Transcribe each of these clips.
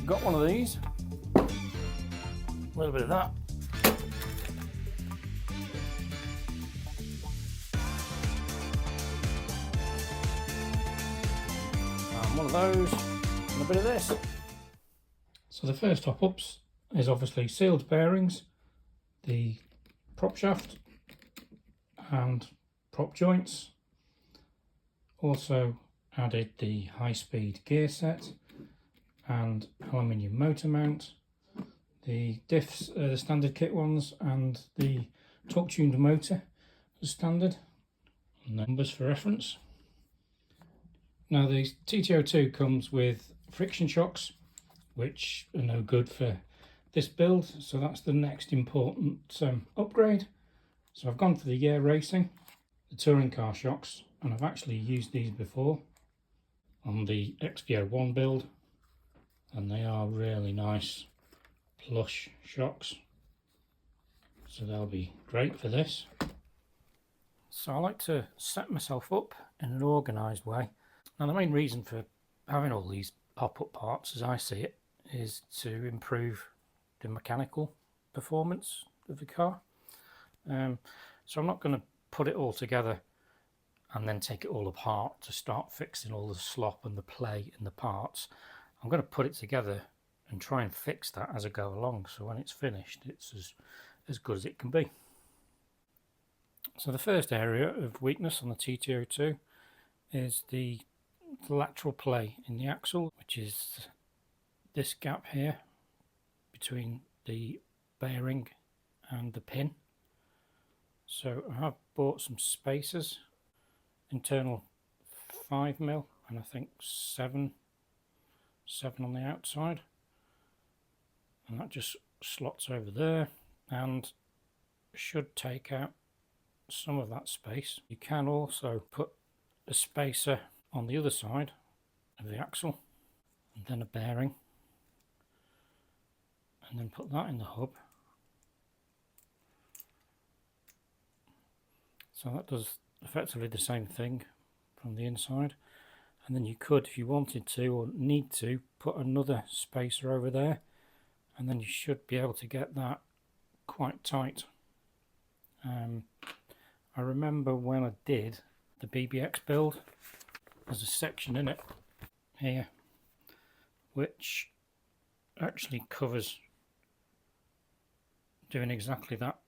got one of these, a little bit of that, and one of those, and a bit of this. So the first top-ups is obviously sealed bearings, the prop shaft and prop joints. Also added the high-speed gear set and aluminium motor mount, the diffs, the standard kit ones, and the torque tuned motor as standard, and numbers for reference. Now the TT-02 comes with friction shocks, which are no good for this build, so that's the next important upgrade. So I've gone for the racing, the touring car shocks, and I've actually used these before on the XV01 build, and they are really nice plush shocks, so they'll be great for this. So I like to set myself up in an organised way. Now the main reason for having all these pop-up parts, as I see it, is to improve the mechanical performance of the car. So I'm not going to put it all together and then take it all apart to start fixing all the slop and the play in the parts. I'm going to put it together and try and fix that as I go along, so when it's finished it's as good as it can be. So the first area of weakness on the TT-02 is the lateral play in the axle, which is this gap here between the bearing and the pin. So I have bought some spacers, internal 5mm and I think 7 on the outside, and that just slots over there and should take out some of that space. You can also put a spacer on the other side of the axle and then a bearing, and then put that in the hub. So that does effectively the same thing from the inside, and then you could, if you wanted to or need to, put another spacer over there, and then you should be able to get that quite tight. I remember when I did the BBX build, there's a section in it here which actually covers doing exactly that,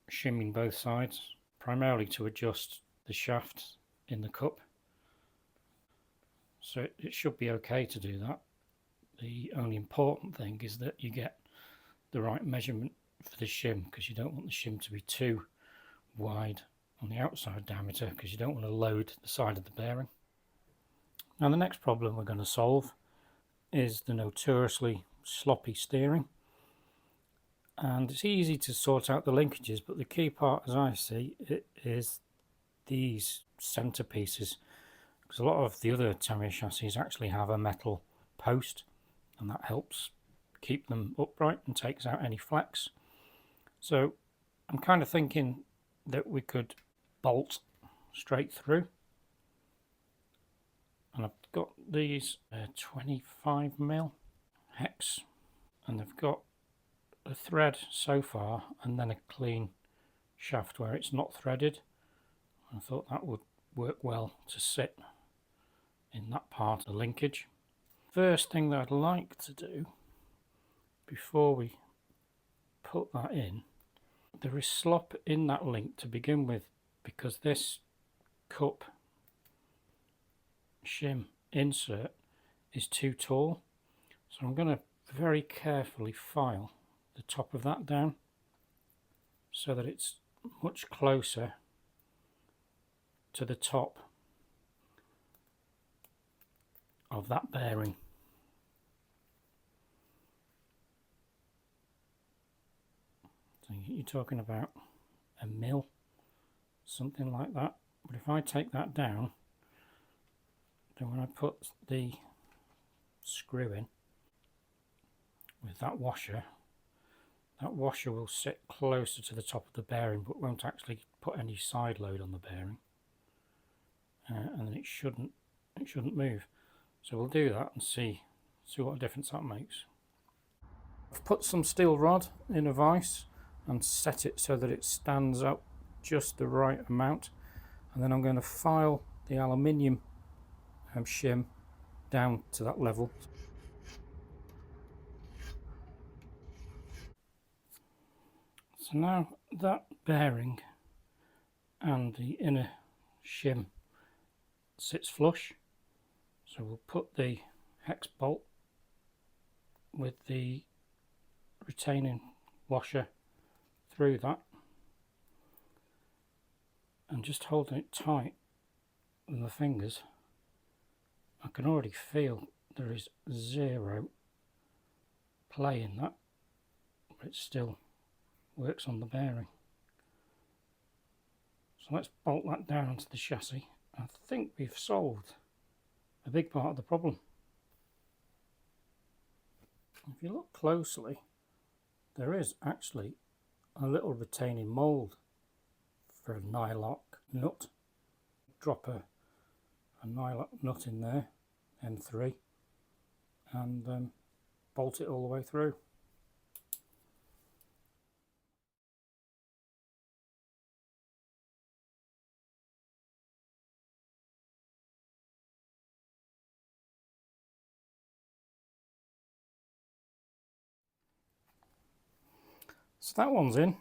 shimming both sides, primarily to adjust the shaft in the cup. So it should be okay to do that. The only important thing is that you get the right measurement for the shim, because you don't want the shim to be too wide on the outside diameter, because you don't want to load the side of the bearing. Now the next problem we're going to solve is the notoriously sloppy steering, and it's easy to sort out the linkages, but the key part, as I see it, is these centre pieces, because a lot of the other Tamiya chassis actually have a metal post, and that helps keep them upright and takes out any flex. So I'm kind of thinking that we could bolt straight through, and I've got these 25mm hex, and they've got a thread so far and then a clean shaft where it's not threaded. I thought that would work well to sit in that part of the linkage. First thing that I'd like to do before we put that in, there is slop in that link to begin with, because this cup shim insert is too tall. So I'm going to very carefully file the top of that down so that it's much closer to the top of that bearing. So you're talking about a mil, something like that. But if I take that down, then when I put the screw in with that washer will sit closer to the top of the bearing, but won't actually put any side load on the bearing, and then it shouldn't move. So we'll do that and see what difference that makes. I've put some steel rod in a vise and set it so that it stands up just the right amount, and then I'm going to file the aluminium shim down to that level. So now that bearing and the inner shim sits flush, so we'll put the hex bolt with the retaining washer through that, and just holding it tight with my fingers, I can already feel there is zero play in that, but it still works on the bearing. So let's bolt that down onto the chassis. I think we've solved a big part of the problem. If you look closely, there is actually a little retaining mould for a nylock nut. Drop a nylock nut in there, N3, and bolt it all the way through. So that one's in.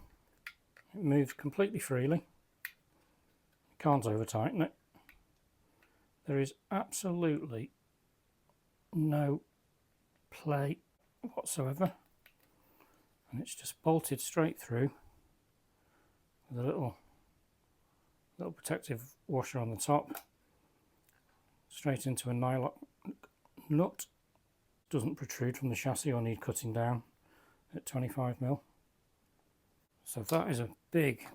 It moves completely freely. You can't over tighten it. There is absolutely no play whatsoever, and it's just bolted straight through with a little protective washer on the top, straight into a nylock nut. Doesn't protrude from the chassis or need cutting down at 25mm. So that is a big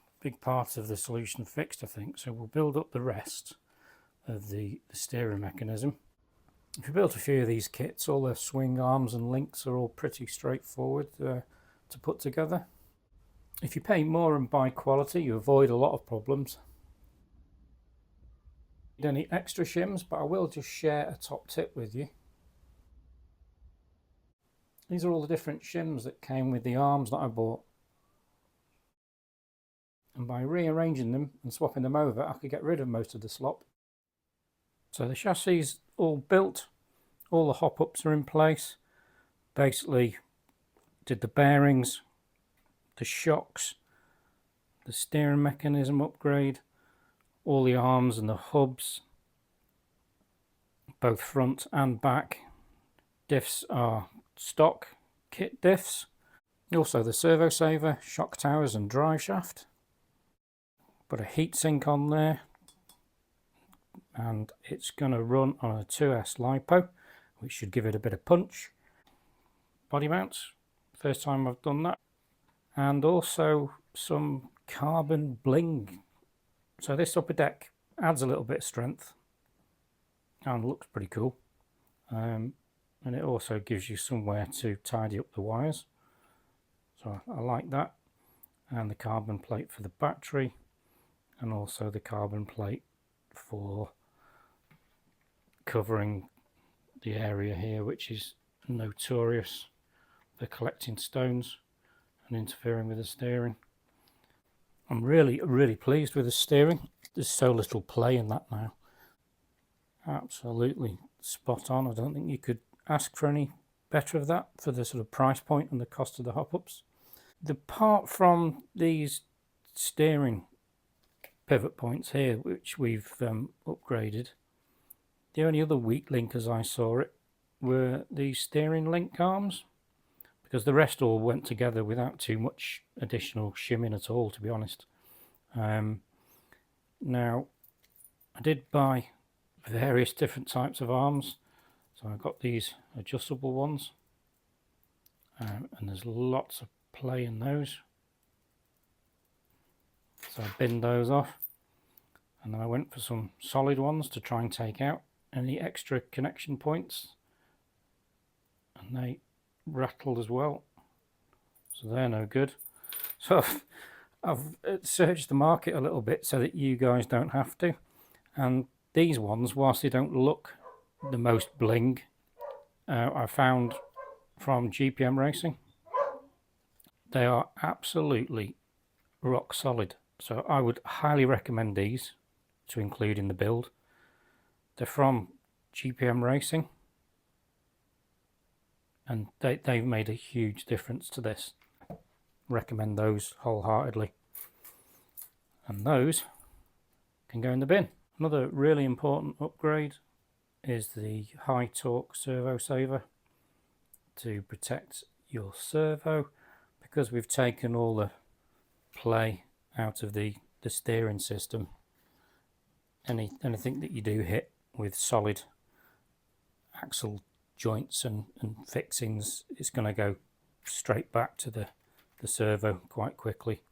part of the solution fixed, I think. So we'll build up the rest of the steering mechanism. If you built a few of these kits, all the swing arms and links are all pretty straightforward to put together. If you pay more and buy quality, you avoid a lot of problems. Need any extra shims, but I will just share a top tip with you. These are all the different shims that came with the arms that I bought. And by rearranging them and swapping them over, I could get rid of most of the slop. So the chassis is all built, all the hop-ups are in place. Basically did the bearings, the shocks, the steering mechanism upgrade, all the arms and the hubs, both front and back. Diffs are stock kit diffs. Also the servo saver, shock towers and drive shaft. Put a heatsink on there, and it's going to run on a 2S LiPo, which should give it a bit of punch. Body mounts, first time I've done that, and also some carbon bling. So this upper deck adds a little bit of strength and looks pretty cool, and it also gives you somewhere to tidy up the wires, so I like that. And the carbon plate for the battery, and also the carbon plate for covering the area here, which is notorious for collecting stones and interfering with the steering. I'm really pleased with the steering. There's so little play in that now. Absolutely spot on. I don't think you could ask for any better of that for the sort of price point and the cost of the hop-ups. Apart from these steering pivot points here, which we've upgraded, the only other weak link as I saw it were these steering link arms, because the rest all went together without too much additional shimming at all, to be honest. Now I did buy various different types of arms, so I got these adjustable ones, and there's lots of play in those. So I binned those off, and then I went for some solid ones to try and take out any extra connection points, and they rattled as well, so they're no good. So I've searched the market a little bit so that you guys don't have to, and these ones, whilst they don't look the most bling, I found from GPM Racing. they are absolutely rock solid. So I would highly recommend these to include in the build. They're from GPM Racing, and they've made a huge difference to this. Recommend those wholeheartedly. And those can go in the bin. Another really important upgrade is the high torque servo saver to protect your servo, because we've taken all the play out of the steering system. Anything that you do hit with solid axle joints and fixings, it's going to go straight back to the servo quite quickly.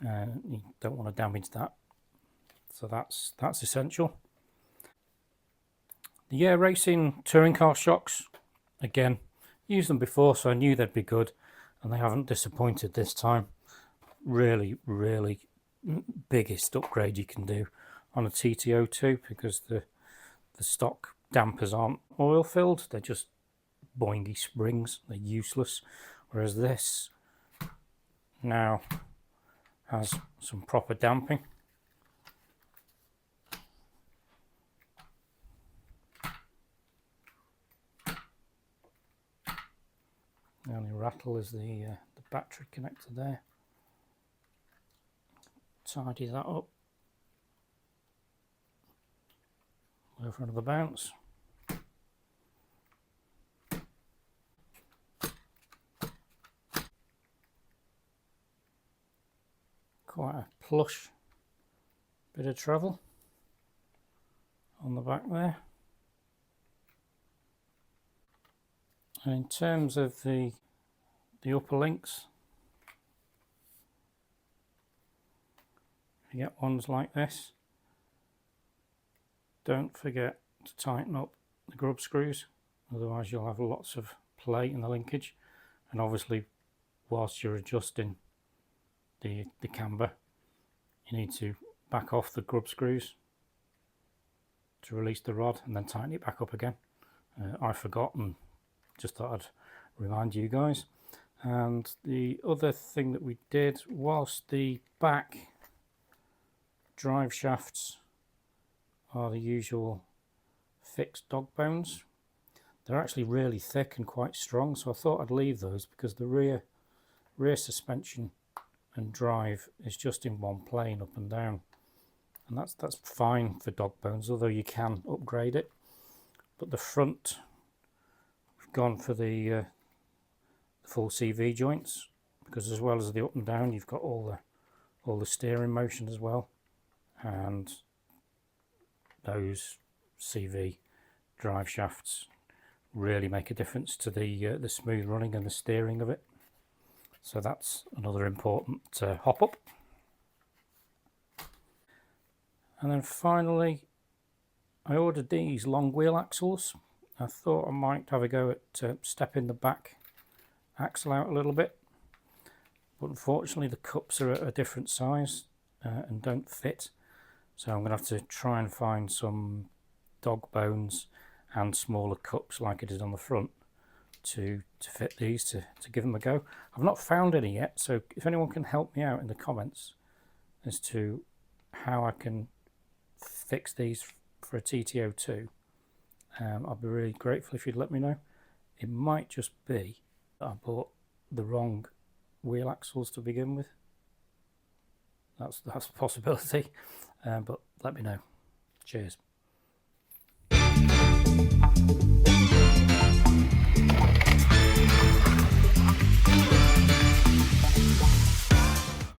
You don't want to damage that, so that's essential. The Air Racing touring car shocks, again, used them before, so I knew they'd be good, and they haven't disappointed this time. Really biggest upgrade you can do on a TT-02, because the stock dampers aren't oil filled, they're just boingy springs, they're useless, whereas this now has some proper damping. The only rattle is the battery connector there. Tidy that up. Go for another bounce. Quite a plush bit of travel on the back there. And in terms of the upper links, if you get ones like this, don't forget to tighten up the grub screws, otherwise you'll have lots of play in the linkage. And obviously, whilst you're adjusting the camber, you need to back off the grub screws to release the rod and then tighten it back up again. I forgot and just thought I'd remind you guys. And the other thing that we did, whilst the back drive shafts are the usual fixed dog bones, they're actually really thick and quite strong, so I thought I'd leave those, because the rear suspension and drive is just in one plane up and down, and that's fine for dog bones, although you can upgrade it. But the front, we've gone for the full CV joints, because as well as the up and down, you've got all the steering motion as well, and those CV drive shafts really make a difference to the smooth running and the steering of it. So that's another important hop up. And then finally, I ordered these long wheel axles. I thought I might have a go at stepping the back axle out a little bit, but unfortunately the cups are at a different size and don't fit. So I'm going to have to try and find some dog bones and smaller cups like I did on the front to fit these, to give them a go. I've not found any yet, so if anyone can help me out in the comments as to how I can fix these for a TT-02, I'd be really grateful if you'd let me know. It might just be that I bought the wrong wheel axles to begin with. That's a possibility, but let me know. Cheers.